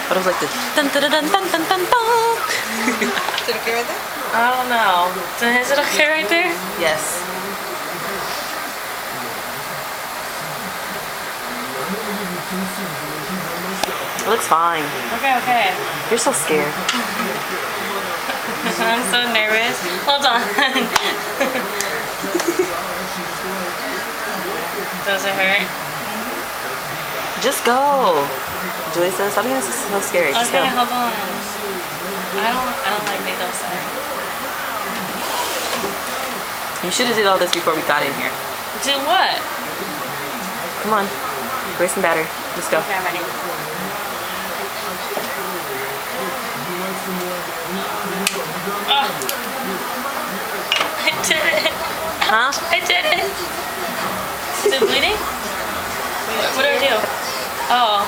But it was like the dun dun dun dun dun dun dun. Is it okay right there? I don't know. Is it okay right there? Yes. It looks fine. Okay, okay. You're so scared. I'm so nervous. Hold on. Does it hurt? Just go. Julie says, stop being so scary. Just Okay, go. hold on. I don't like needles. You should have did all this before we got in here. Do what? Come on. Race some battery. Let's go. Okay, I'm ready. Oh. I did it. Huh? I did it. Is it bleeding? What do I do? Oh.